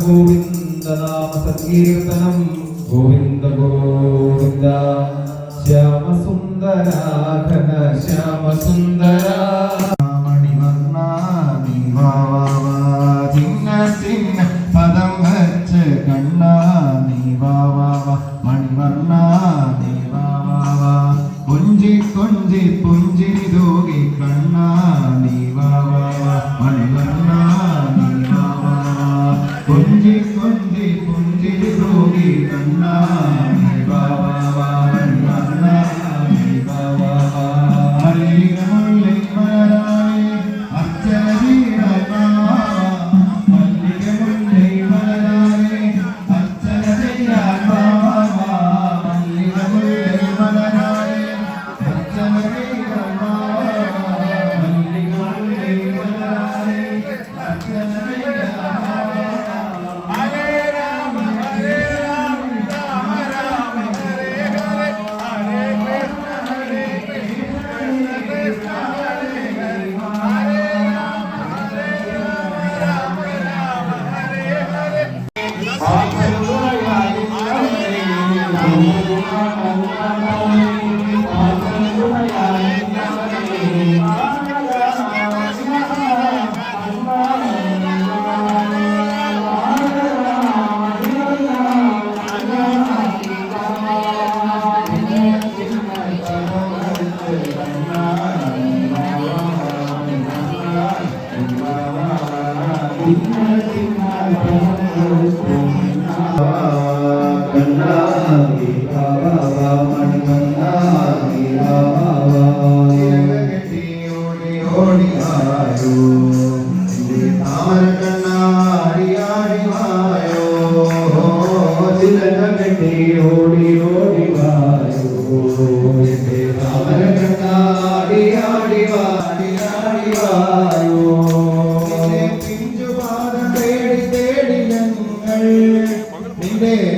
ഗോവിന്ദ നാമ സങ്കീർത്തനം ഗോവിന്ദ ഗോവിന്ദ ശ്യാമ സുന്ദര ഘന ശ്യാമ സുന്ദര മണിവർണ്ണ ചിന്ന ചിന്ന പദം വച്ച് കണ്ണ മണിവർണ്ണ കൊഞ്ചി കൊഞ്ചി പുഞ്ചിരി തൂകി കണ്ണ മണിവർണ്ണ കൊഞ്ചി കൊഞ്ചി പുഞ്ചിരി തൂകി കണ്ണ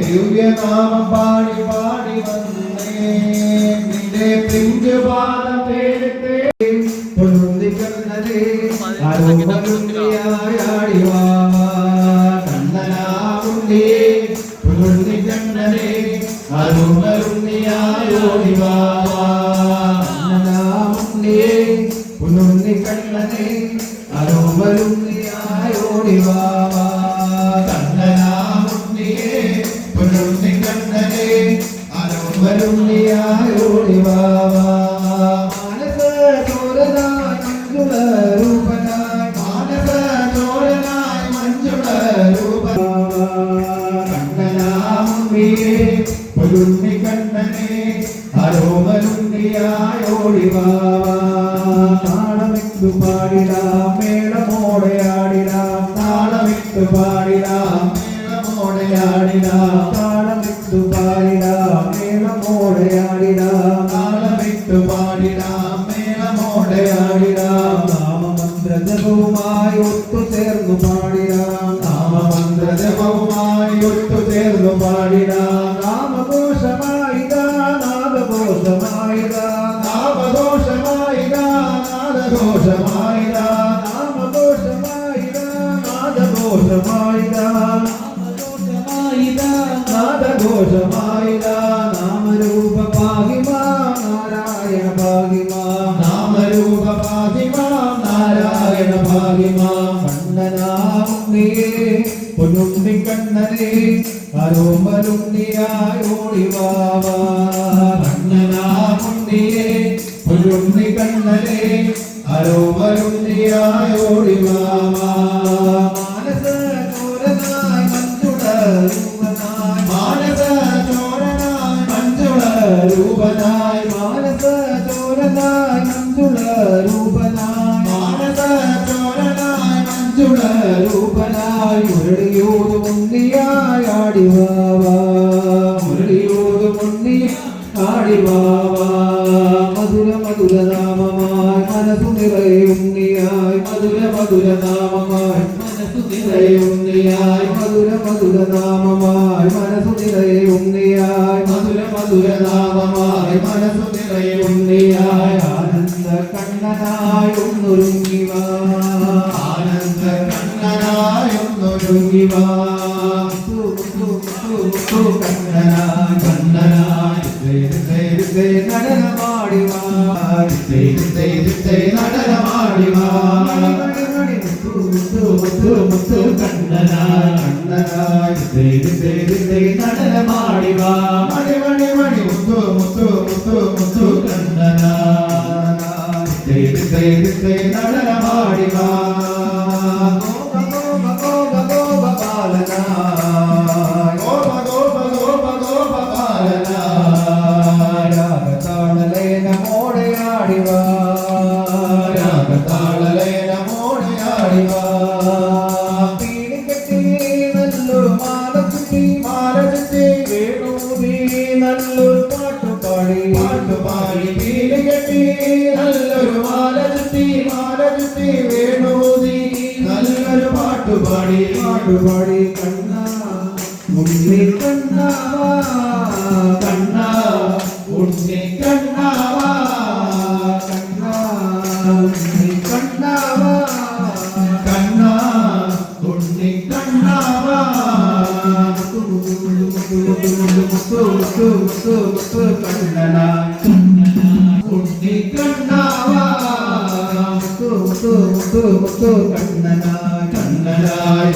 ദിവ്യനാമം പാടി പാടി വന്നേ നിന്റെ പിഞ്ചുപാദം പേരിട്ടേ പൊന്നുന്നിക്കണ്ണനേ അരുമരുന്നിയായാടിവാ കണ്ണനാവുന്നേ പൊന്നുന്നിക്കണ്ണനേ അരുമരുന്നിയായോടിവാ കണ്ണനാവുന്നേ പൊന്നുന്നിക്കണ്ണനേ അരുമരുന്നിയായോടിവാ താളമിട്ടു പാടിടാം മേളമോടെയാടിടാം താളമിട്ടു പാടിടാം മേളമോടെയാടിടാം താളമിട്ടു പാടിടാം മേളമോടെയാടിടാം താളമിട്ടു പാടിടാം മേളമോടെയാടിടാം നാമമന്ത്രജപവുമായി ഒത്തുചേർന്നു പാടിടാം നാമമന്ത്രജപവുമായി ഒത്തുചേർന്നു പാടിടാം നാമഘോഷമായിടാ നാദഘോഷമായിടാ നാമഘോഷമായിടാ നാദഘോഷമായിടാ നാമഘോഷമായിടാ നാദഘോഷമായിടാ നാദഘോഷമായിടാ നാമരൂപ പാഹിമാ നാരായണ പാഹിമാ നാമരൂപ പാഹിമാ നാരായണ പാഹിമാ കണ്ണനാവുണ്ണിയേ പൊന്നുണ്ണി കണ്ണനേ അരോമരുണ്ണിയായോടിവാവാ കണ്ണനാവുണ്ണിയേ പൊന്നുണ്ണി കണ്ണനേ അരോമരുണ്ണിയായോടിവാവാ മാനസ ചോരനായി മഞ്ജുളരൂപനായി മാനസ ചോരനായി മഞ്ജുളരൂപനായി മാനസ ചോരനായി മഞ്ജുളരൂപനായി മാനസ ചോരനായി മഞ്ജുളരൂപനായി മുരളിയോട് മുന്നിയായി ആടിവാവാ മുരളിയോട് മുന്നി ആടിവാവാ മധുര മധുര നാമമായി മനസ്സു നിറയുണ്ണിയായി മധുര മധുര നാമമായി മനസ്സു നിറയുണ്ണിയായി ഉണ്ണിയായി മധുര മധുര നാമമായി മനസ്സു നിറയെ ഉണ്ണിയായി മധുര മധുര നാമമായി മനസ്സു നിറയെ ഉണ്ണിയായി ആനന്ദ കണ്ണനായി ഒന്നൊരുങ്ങിവാ ആനന്ദ കണ്ണനായി ഒന്നൊരുങ്ങിവാ കണ്ണനായി കണ്ണനായി നടനമാടിവാ നടനമാടിവാ മുത്തു കണ്ണനായി കണ്ണനായി നടനമാടിവാ മണി മണി മണി മുത്തു മുത്തു മുത്തു മുത്തു കണ്ണനായി നടനമാടിവാ നല്ലൊരു പാട്ടുപാടി നല്ലൊരു മാല ചുറ്റി വേണൂതി നല്ലൊരു പാട്ടുപാടി കണ്ണ ഉണ്ണി കണ്ണാവാ കണ്ണ ഉണ്ണി കണ്ണാവാ കണ്ണ ഉണ്ണി കണ്ണാവാ കണ്ണ ഉണ്ണി കണ്ണാവാ കണ്ണനാ ഉണ്ണി കണ്ണാവാ കണ്ണനാ കണ്ണനായി